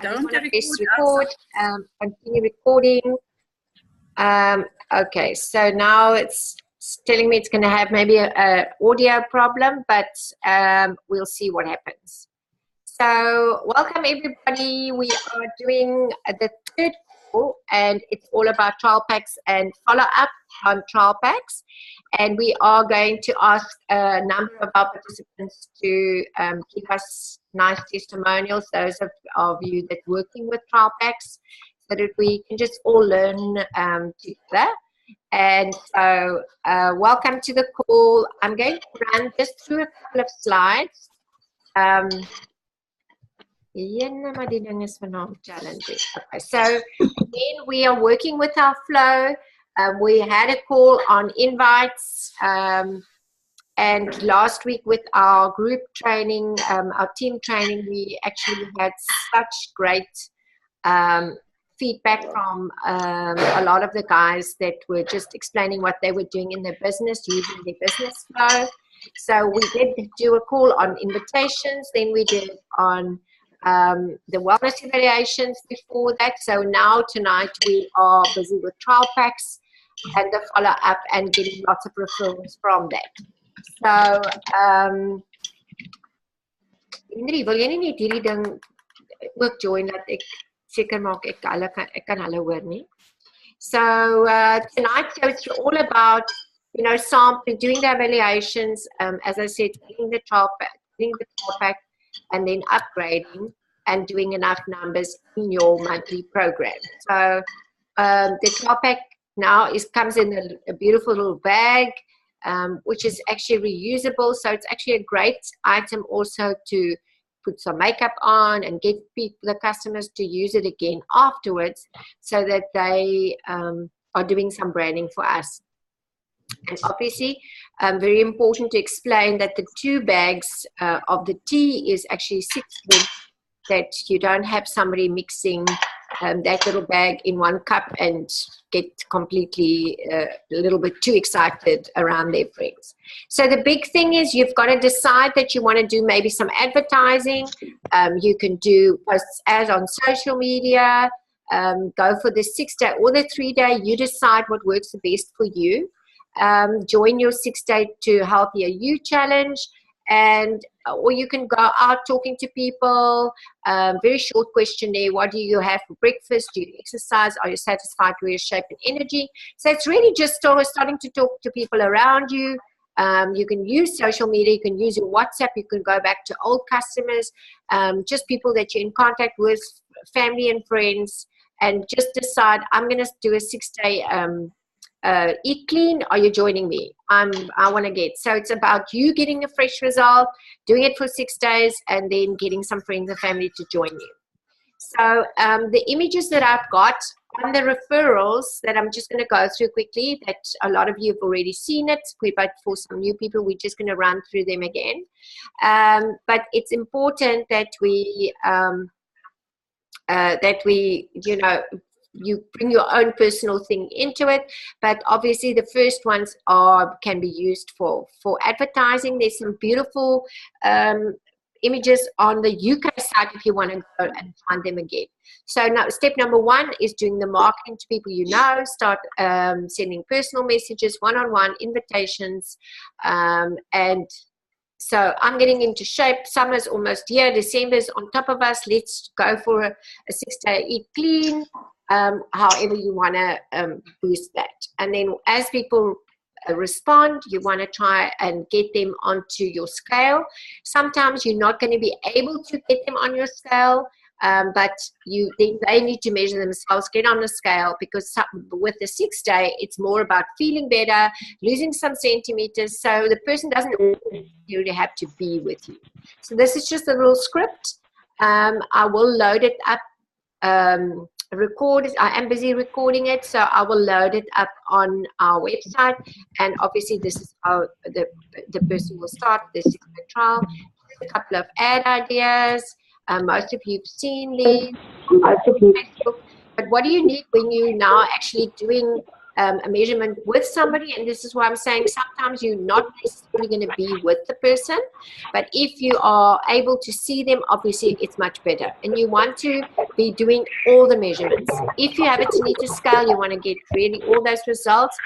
just want to press record, continue recording. Okay, so now it's telling me it's going to have maybe a audio problem, but we'll see what happens. So welcome everybody. We are doing the third call, and it's all about trial packs and follow up on trial packs. And we are going to ask a number of our participants to give us nice testimonials, those of you that are working with trial packs, so that we can just all learn together. And so welcome to the call. I'm going to run just through a couple of slides. Okay, so again, we are working with our flow. We had a call on invites, and last week with our group training, our team training, we actually had such great feedback from a lot of the guys that were just explaining what they were doing in their business, using their business flow. So we did do a call on invitations, then we did on the wellness evaluations before that. So now tonight we are busy with trial packs and the follow-up and getting lots of referrals from that. So Henry, wil jy nie net hierdie ding ook join dat ek seker maak ek kan hulle hoor nie. So tonight, so it's all about, you know, sampling, doing the evaluations, as I said, getting the trial pack, and then upgrading and doing enough numbers in your monthly program. So the trial pack now comes in a beautiful little bag, which is actually reusable. So it's actually a great item also to put some makeup on and get the customers to use it again afterwards, so that they are doing some branding for us. And obviously, very important to explain that the 2 bags of the tea is actually 6 drinks, that you don't have somebody mixing that little bag in 1 cup and get completely a little bit too excited around their friends. So the big thing is you've got to decide that you want to do maybe some advertising. You can do posts ads on social media, go for the 6-day or the 3-day. You decide what works the best for you. Join your 6-day to Healthier You challenge, and or you can go out talking to people, very short questionnaire. What do you have for breakfast? Do you exercise? Are you satisfied with your shape and energy? So it's really just starting to talk to people around you. You can use social media, you can use your WhatsApp, you can go back to old customers, just people that you're in contact with, family and friends, and just decide, I'm going to do a 6-day eat clean. Are you joining me? I want to get. So it's about you getting a fresh result, doing it for 6 days, and then getting some friends and family to join you. So the images that I've got on the referrals that I'm just going to go through quickly, that a lot of you have already seen it, but for some new people, we're just going to run through them again. But it's important that we, you know, you bring your own personal thing into it, but obviously the first ones can be used for advertising. There's some beautiful images on the UK side if you want to go and find them again. So now step number 1 is doing the marketing to people you know. Start sending personal messages, one-on-one invitations, and so I'm getting into shape. Summer's almost here. December's on top of us. Let's go for a 6-day eat clean. However you want to boost that. And then as people respond, you want to try and get them onto your scale. Sometimes you're not going to be able to get them on your scale, but they need to measure themselves, get on the scale, because with the 6-day, it's more about feeling better, losing some centimeters, so the person doesn't really have to be with you. So this is just a little script. I will load it up. I am busy recording it, so I will load it up on our website, and obviously this is how the person will start the 6-day trial. Just a couple of ad ideas. Most of you have seen these. But what do you need when you're now actually doing a measurement with somebody, and this is why I'm saying sometimes you're not necessarily going to be with the person, but if you are able to see them, obviously it's much better. And you want to be doing all the measurements. If you have a tinnitus scale, you want to get really all those results.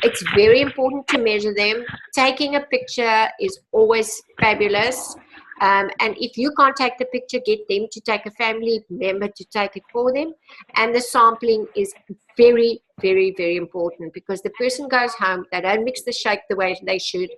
It's very important to measure them. Taking a picture is always fabulous. And if you can't take the picture, get them to take a family member to take it for them. And the sampling is very, very, very important, because the person goes home, they don't mix the shake the way they should.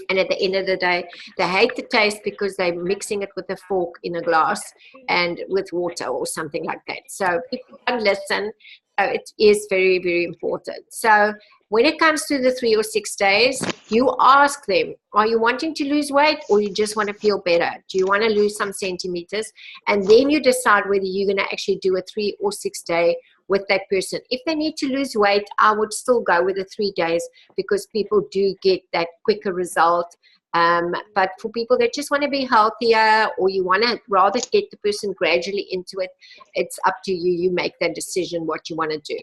And at the end of the day, they hate the taste because they're mixing it with a fork in a glass and with water or something like that. So people don't listen. So it is very, very important. So when it comes to the 3 or 6 days, you ask them, are you wanting to lose weight, or you just want to feel better? Do you want to lose some centimeters? And then you decide whether you're going to actually do a 3 or 6 day with that person. If they need to lose weight, I would still go with the 3 days, because people do get that quicker result. But for people that just want to be healthier, or you want to rather get the person gradually into it, it's up to you. You make that decision what you want to do.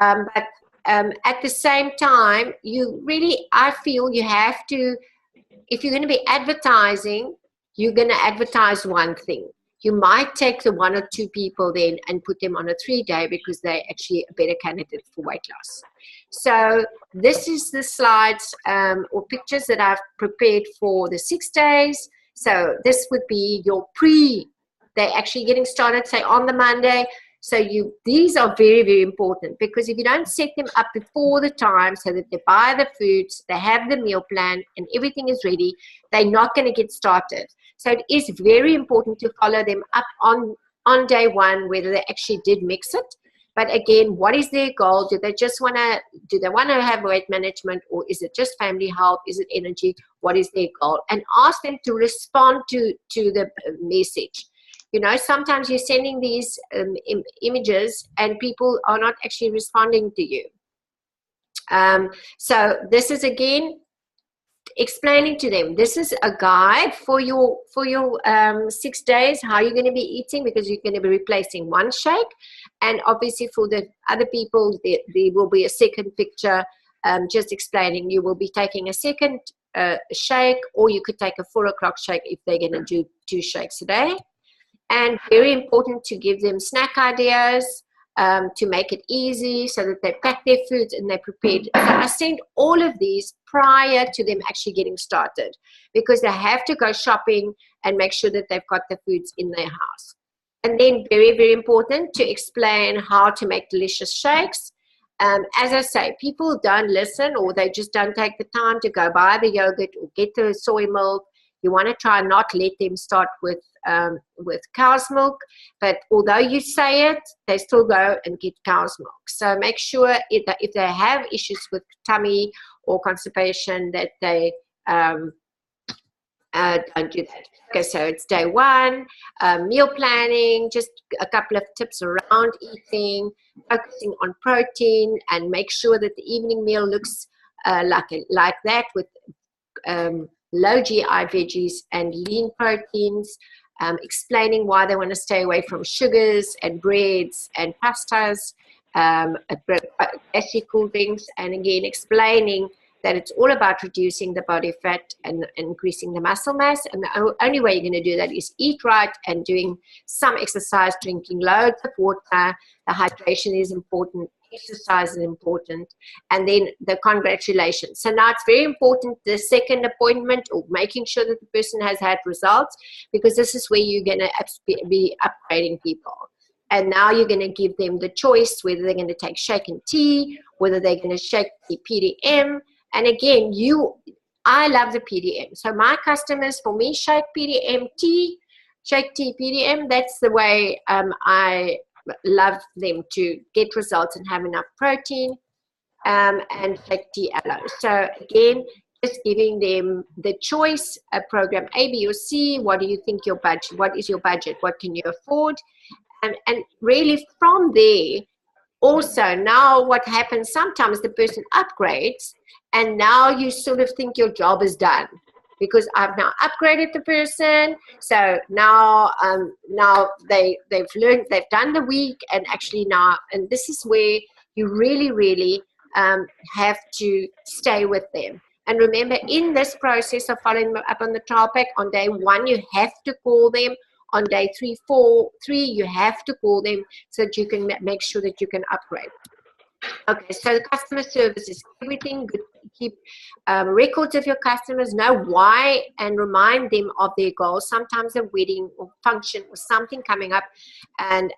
But at the same time, you really, I feel you have to, if you're going to be advertising, you're going to advertise one thing. You might take the 1 or 2 people then and put them on a 3 day, because they're actually a better candidate for weight loss. So this is the slides or pictures that I've prepared for the 6 days. So this would be your they're actually getting started, say on the Monday. So these are very, very important, because if you don't set them up before the time so that they buy the foods, they have the meal plan and everything is ready, they're not going to get started. So it is very important to follow them up on day one, whether they actually did mix it. But again, what is their goal? Do they want to have weight management, or is it just family health? Is it energy? What is their goal? And ask them to respond to the message. You know, sometimes you're sending these images and people are not actually responding to you. So this is, again, explaining to them, this is a guide for your 6 days, how you're going to be eating, because you're going to be replacing one shake. And obviously for the other people, there will be a second picture just explaining you will be taking a second shake, or you could take a 4 o'clock shake if they're going to do 2 shakes a day. And very important to give them snack ideas to make it easy, so that they pack their foods and they're prepared. So I send all of these prior to them actually getting started, because they have to go shopping and make sure that they've got the foods in their house. And then very, very important to explain how to make delicious shakes. As I say, people don't listen, or they just don't take the time to go buy the yogurt or get the soy milk. You want to try and not let them start with cow's milk, but although you say it, they still go and get cow's milk. So make sure if they have issues with tummy or constipation, that they don't do that. Okay, so it's day one, meal planning, just a couple of tips around eating, focusing on protein, and make sure that the evening meal looks like that, with low GI veggies and lean proteins, explaining why they want to stay away from sugars and breads and pastas, gassy cool drinks, and again explaining that it's all about reducing the body fat and increasing the muscle mass. And the only way you're going to do that is eat right and doing some exercise, drinking loads of water. The hydration is important. Exercise is important. And then the congratulations. So now it's very important, the second appointment, or making sure that the person has had results, because this is where you're going to be upgrading people. And now you're going to give them the choice whether they're going to take shake and tea, whether they're going to shake the PDM. And again, I love the PDM. So my customers, for me, shake PDM tea, shake tea PDM. That's the way I love them to get results and have enough protein, and shake tea aloe. So again, just giving them the choice, a program A, B, or C. What do you think your budget? What is your budget? What can you afford? And really from there, also now what happens, sometimes the person upgrades, and now you sort of think your job is done, because I've now upgraded the person. So now they've learned, they've done the week, and actually now, and this is where you really, really have to stay with them. And remember, in this process of following up on the trial pack, on day 1, you have to call them. On day 3, 4, 3, you have to call them so that you can make sure that you can upgrade. Okay, so customer service is everything. Good. Keep records of your customers, know why, and remind them of their goals. Sometimes a wedding or function or something coming up, and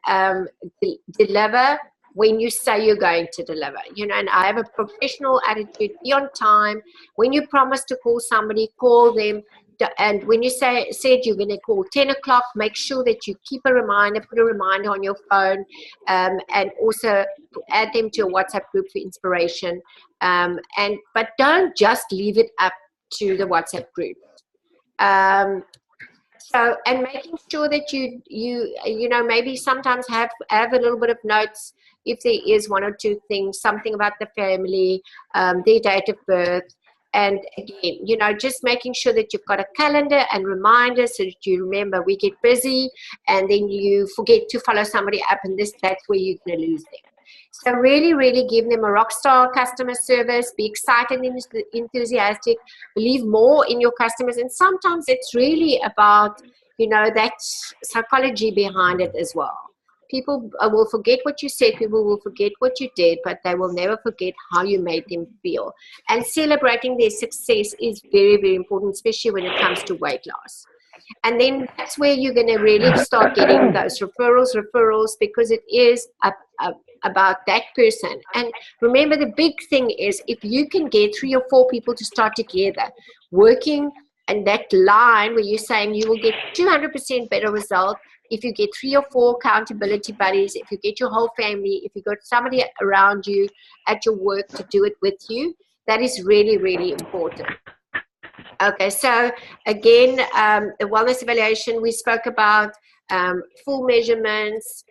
deliver when you say you're going to deliver. You know, and I have a professional attitude. Be on time. When you promise to call somebody, call them. And when you said you're going to call 10 o'clock, make sure that you keep a reminder, put a reminder on your phone, and also add them to a WhatsApp group for inspiration. But don't just leave it up to the WhatsApp group. So, and making sure that you know, maybe sometimes have a little bit of notes if there is 1 or 2 things, something about the family, their date of birth. And again, you know, just making sure that you've got a calendar and reminders so that you remember. We get busy and then you forget to follow somebody up, and that's where you're going to lose them. So really, really give them a rock star customer service. Be excited and enthusiastic. Believe more in your customers. And sometimes it's really about, you know, that psychology behind it as well. People will forget what you said, people will forget what you did, but they will never forget how you made them feel. And celebrating their success is very, very important, especially when it comes to weight loss. And then that's where you're going to really start getting those referrals, because it is about that person. And remember, the big thing is if you can get 3 or 4 people to start together working, and that line where you're saying you will get 200% better result if you get 3 or 4 accountability buddies, if you get your whole family, if you got somebody around you at your work to do it with you, that is really, really important. Okay, so again, the wellness evaluation, we spoke about full measurements,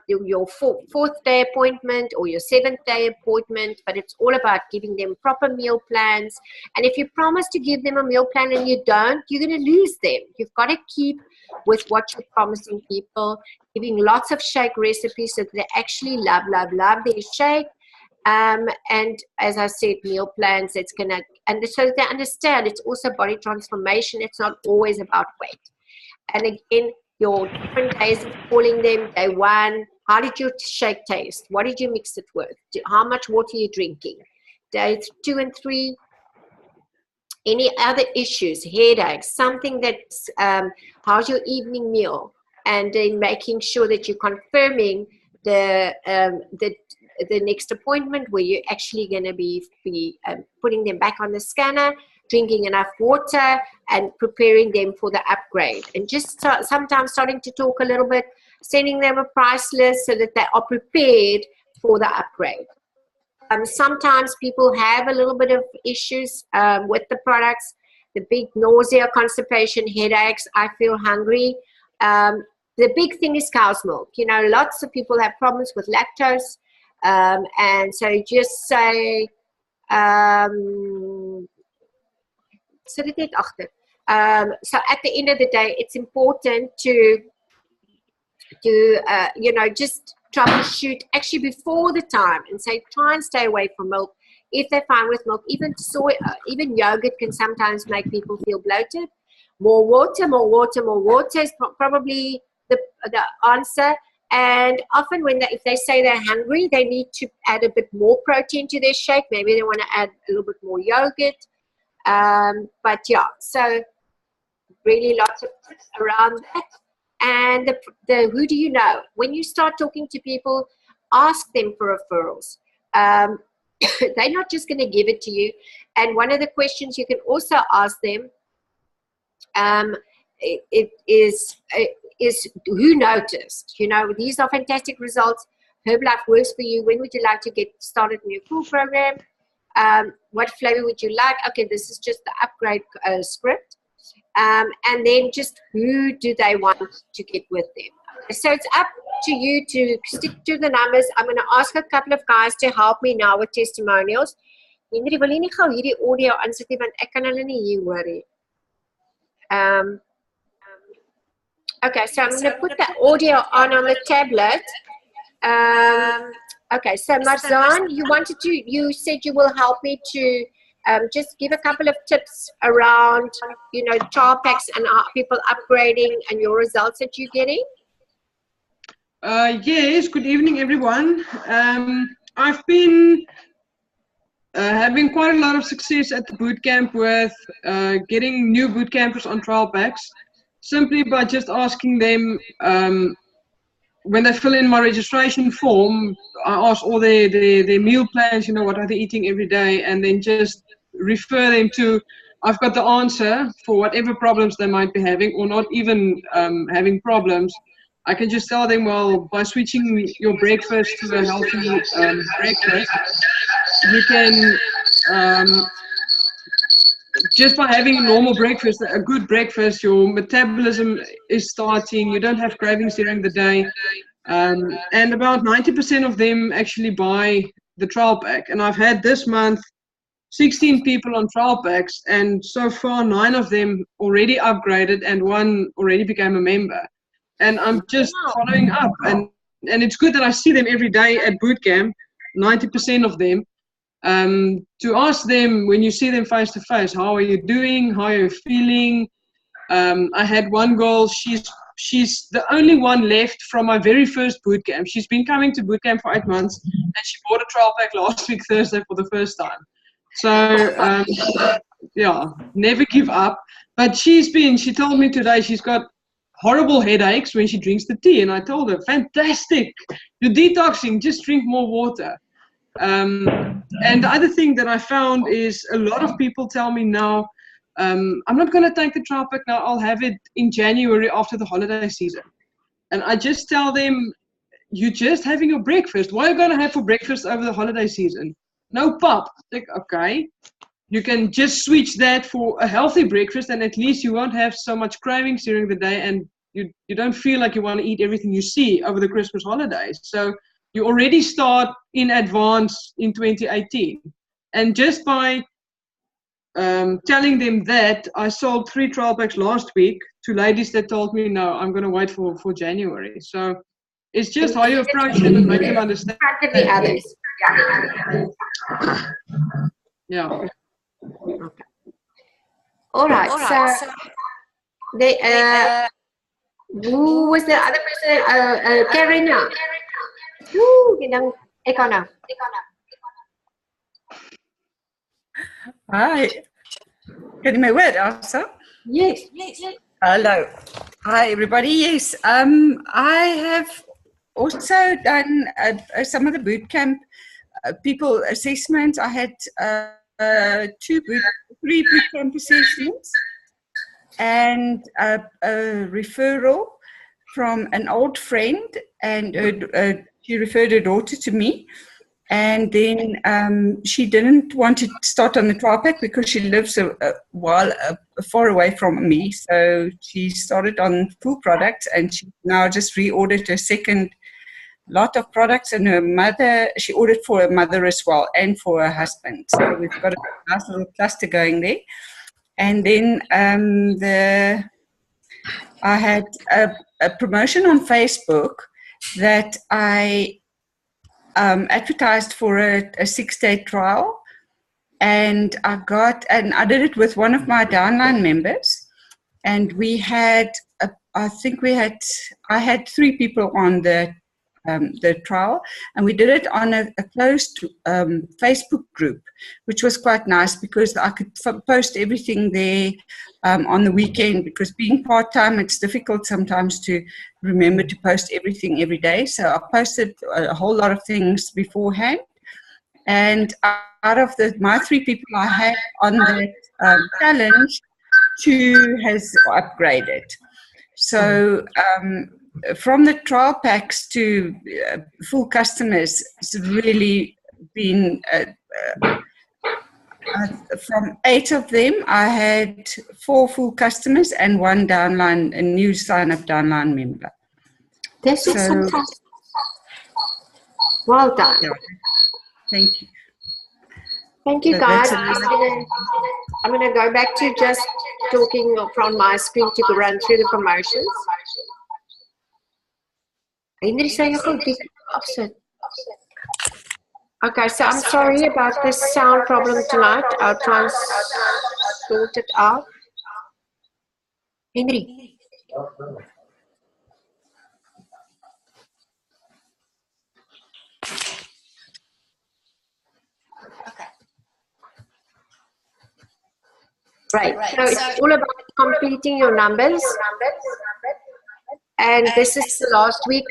your 4th day appointment or your 7th day appointment, but it's all about giving them proper meal plans. And if you promise to give them a meal plan and you don't, you're going to lose them. You've got to keep with what you're promising people, giving lots of shake recipes so that they actually love their shake. And as I said, meal plans, it's going to, and so they understand it's also body transformation. It's not always about weight. And again, your different days of calling them, day 1, how did your shake taste? What did you mix it with? How much water are you drinking? Days 2 and 3, any other issues, headaches, something that's, how's your evening meal? And then making sure that you're confirming the next appointment where you're actually going to be putting them back on the scanner, drinking enough water, and preparing them for the upgrade. And just sometimes starting to talk a little bit, sending them a price list so that they are prepared for the upgrade. Sometimes people have a little bit of issues with the products, the big nausea, constipation, headaches, I feel hungry. The big thing is cow's milk. You know, lots of people have problems with lactose. And so just say, so at the end of the day, it's important to you know, just troubleshoot actually before the time and say, try and stay away from milk if they're fine with milk. Even soy, even yogurt can sometimes make people feel bloated. More water is probably the answer. And often if they say they're hungry, they need to add a bit more protein to their shake. Maybe they want to add a little bit more yogurt. But yeah, so really lots of tips around that. And the who do you know? When you start talking to people, ask them for referrals. They're not just going to give it to you. And one of the questions you can also ask them is who noticed? You know, these are fantastic results. Herbalife works for you. When would you like to get started in your full program? What flavor would you like? Okay, this is just the upgrade script. And then just who do they want to get with them? Okay, so it's up to you to stick to the numbers. I'm going to ask a couple of guys to help me now with testimonials. Henry, wil jy nie gou hierdie audio aansit nie, want ek kan hulle nie hier hoor nie. Okay, so I'm going to put the audio on the tablet. Okay, so Marzan, you said you will help me to just give a couple of tips around, trial packs and people upgrading and your results that you're getting. Yes, good evening, everyone. I've been having quite a lot of success at the bootcamp with getting new bootcampers on trial packs, simply by just asking them, when they fill in my registration form, I ask all their meal plans, what are they eating every day, and then just refer them to, I've got the answer for whatever problems they might be having, or not even having problems. I can just tell them, well, by switching your breakfast to a healthy breakfast, you can, just by having a normal breakfast, a good breakfast, your metabolism is starting, you don't have cravings during the day. And about 90% of them actually buy the trial pack. And I've had this month 16 people on trial packs, and so far 9 of them already upgraded and 1 already became a member. And I'm just following up, and it's good that I see them every day at bootcamp, 90% of them, to ask them, when you see them face to face, how are you doing, how are you feeling? I had one girl, she's the only one left from my very first bootcamp. She's been coming to bootcamp for 8 months, and she bought a trial pack last week Thursday for the first time. So yeah, never give up. But she told me today she's got horrible headaches when she drinks the tea, and I told her, fantastic, you're detoxing, just drink more water. And the other thing that I found is a lot of people tell me now, I'm not going to take the trial pack now, I'll have it in January after the holiday season. And I just tell them, you're just having your breakfast. What are you going to have for breakfast over the holiday season? No pop. Like, okay, you can just switch that for a healthy breakfast, and at least you won't have so much cravings during the day, and you don't feel like you want to eat everything you see over the Christmas holidays. So you already start in advance in 2018. And just by telling them that, I sold 3 trial packs last week to ladies that told me, no, I'm going to wait for January. So it's just how you approach it and make them understand. The others. Yeah. Okay. All right. So they, who was the other person? Karina. Hi. Can you hear me, Elsa? Yes. Hello. Hi, everybody. Yes. I have also done some of the bootcamp people assessments. I had 3 bootcamp assessments and a referral from an old friend, and she referred her daughter to me. And then she didn't want to start on the trial pack because she lives a while far away from me. So she started on full products, and she now just reordered her second lot of products. And her mother, she ordered for her mother as well and for her husband. So we've got a nice little cluster going there. And then I had a promotion on Facebook that I advertised for a 6-day trial, and I did it with one of my downline members, and we had I had 3 people on the trial, and we did it on a closed Facebook group, which was quite nice because I could post everything there on the weekend, because being part-time, it's difficult sometimes to remember to post everything every day. So I posted a whole lot of things beforehand, and out of my 3 people I had on the challenge, 2 has upgraded. So from the trial packs to full customers, it's really been from 8 of them, I had 4 full customers and 1 downline, a new sign-up downline member. This is fantastic. Well done. Yeah. Thank you. Thank you, guys. I'm going to go back to just talking from my screen to run through the promotions. Henry, say you goed, opzet. Okay, so I'm sorry about this sound problem tonight. I'll try and sort it out. Henry. Right. So it's all about completing your numbers. And this is the last week,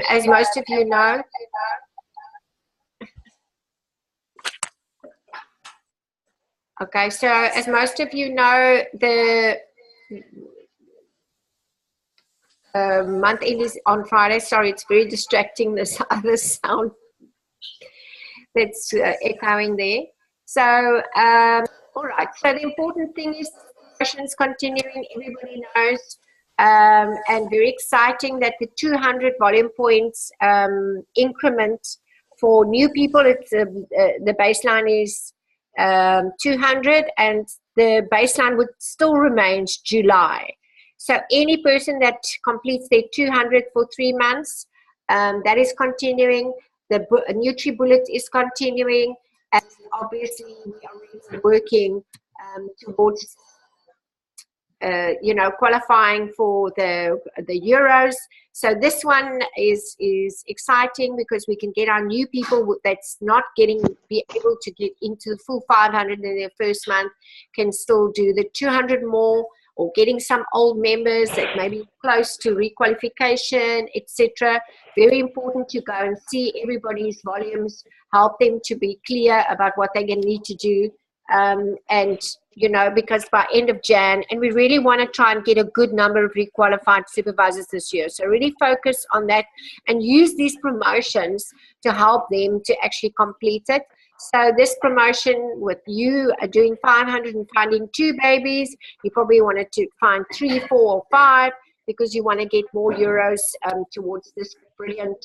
as most of you know. Okay, so as most of you know, the month end is on Friday. Sorry, it's very distracting, this other sound that's echoing there. So, all right, so the important thing is sessions continuing, everybody knows, and very exciting that the 200 volume points increment for new people, it's the baseline is 200, and the baseline would still remain July. So any person that completes their 200 for 3 months, that is continuing. The NutriBullet is continuing, and obviously we are really working towards qualifying for the Euros. So this one is exciting because we can get our new people that's not be able to get into the full 500 in their first month can still do the 200 more, or getting some old members that may be close to requalification, etc. Very important to go and see everybody's volumes, help them to be clear about what they're going to need to do. And because by end of Jan, and we really want to try and get a good number of requalified supervisors this year. So really focus on that and use these promotions to help them to actually complete it. So this promotion with you doing 500 and finding 2 babies, you probably wanted to find 3, 4, or 5 because you want to get more Euros towards this brilliant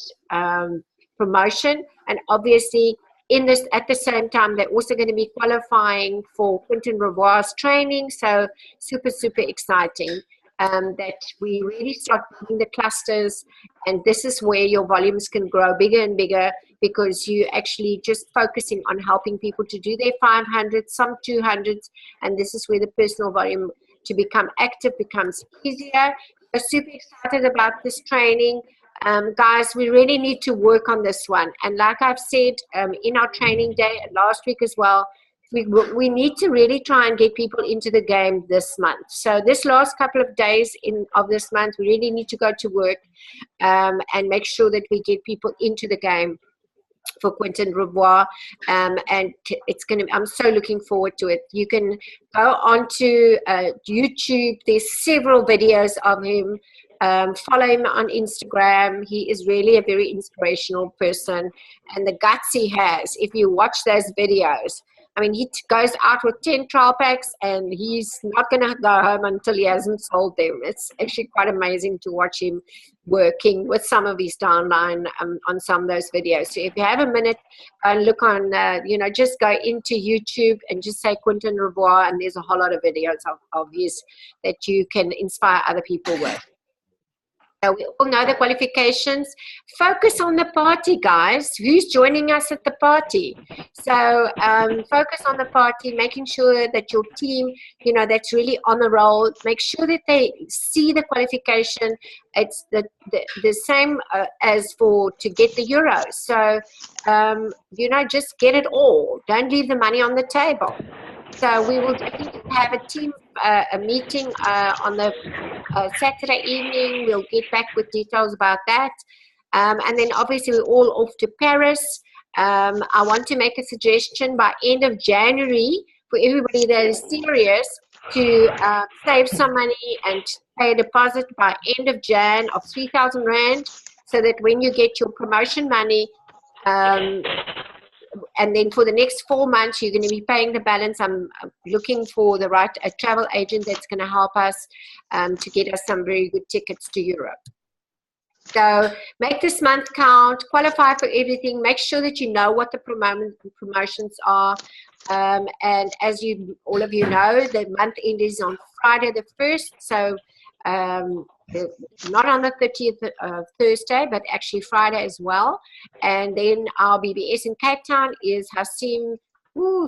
promotion. And obviously, at the same time, they're also going to be qualifying for Quentin Revoir's training. So super, super exciting that we really start building the clusters. And this is where your volumes can grow bigger and bigger, because you actually just focusing on helping people to do their 500, some 200s. And this is where the personal volume to become active becomes easier. I'm super excited about this training. Guys, we really need to work on this one. And like I've said in our training day last week as well, we need to really try and get people into the game this month. So this last couple of days of this month, we really need to go to work and make sure that we get people into the game for Quentin Revoir, and it's going to. I'm so looking forward to it. You can go onto YouTube. There's several videos of him. Follow him on Instagram. He is really a very inspirational person, and the guts he has. If you watch those videos, I mean, he goes out with 10 trial packs, and he's not going to go home until he hasn't sold them. It's actually quite amazing to watch him working with some of his downline on some of those videos. So if you have a minute, look on, just go into YouTube and just say Quentin Revoir, and there's a whole lot of videos of his that you can inspire other people with. We all know the qualifications. Focus on the party, guys. Who's joining us at the party? So focus on the party, making sure that your team, that's really on the roll. Make sure that they see the qualification. It's the same as to get the Euros. So, just get it all. Don't leave the money on the table. So we will definitely have a meeting on the Saturday evening. We'll get back with details about that. And then obviously we're all off to Paris. I want to make a suggestion by end of January for everybody that is serious to save some money and pay a deposit by end of Jan of 3,000 Rand, so that when you get your promotion money, and then for the next 4 months, you're going to be paying the balance. I'm looking for a travel agent that's going to help us to get us some very good tickets to Europe. So make this month count, qualify for everything, make sure that you know what the promotions are. And as all of you know, the month end is on Friday the 1st. So not on the 30th of Thursday, but actually Friday as well. And then our BBS in Cape Town is Hasim,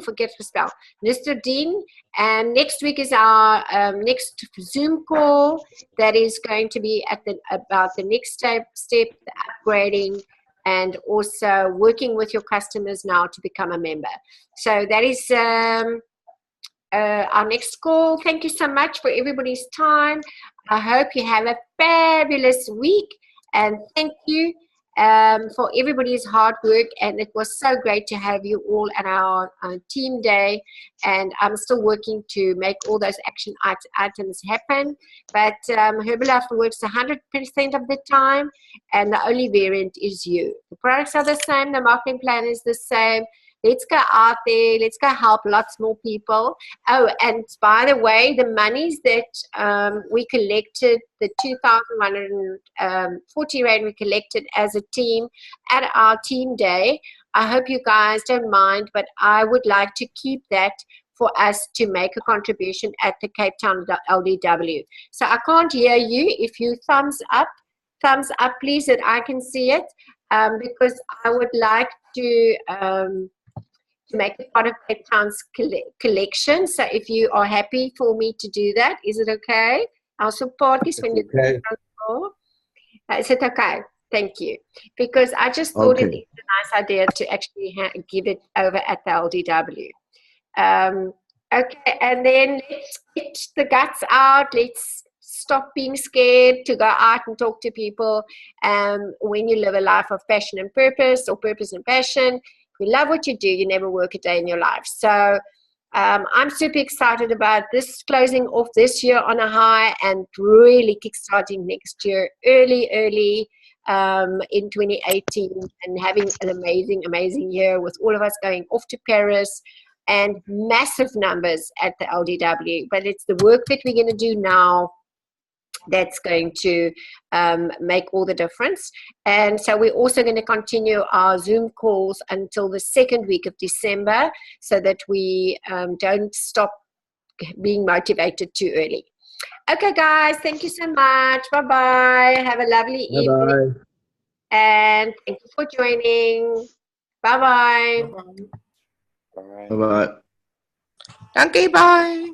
forget to spell, Mr. Dean. And next week is our next Zoom call that is going to be about the next step, the upgrading, and also working with your customers now to become a member. So that is our next call. Thank you so much for everybody's time. I hope you have a fabulous week, and thank you for everybody's hard work. And it was so great to have you all at our team day, and I'm still working to make all those action items happen, but Herbalife works 100% of the time, and the only variant is you. The products are the same, the marketing plan is the same. Let's go out there. Let's go help lots more people. Oh, and by the way, the monies that we collected, the 2,140 Rand we collected as a team at our team day, I hope you guys don't mind, but I would like to keep that for us to make a contribution at the Cape Town LDW. So I can't hear you. If you thumbs up please, that I can see it, because I would like to make it part of Cape Town's collection. So if you are happy for me to do that, is it okay? I'll support this when you okay. Is it okay? Thank you. Because I just thought it is a nice idea to actually give it over at the LDW. Okay, and then let's get the guts out. Let's stop being scared to go out and talk to people. When you live a life of passion and purpose, or purpose and passion, if you love what you do, you never work a day in your life. So I'm super excited about this, closing off this year on a high and really kickstarting next year early in 2018, and having an amazing year with all of us going off to Paris and massive numbers at the LDW. But it's the work that we're going to do now that's going to make all the difference. And so we're also going to continue our Zoom calls until the second week of December, so that we don't stop being motivated too early. Okay, guys, thank you so much. Bye-bye. Have a lovely evening. And thank you for joining. Bye-bye. Bye-bye. Dankie, bye.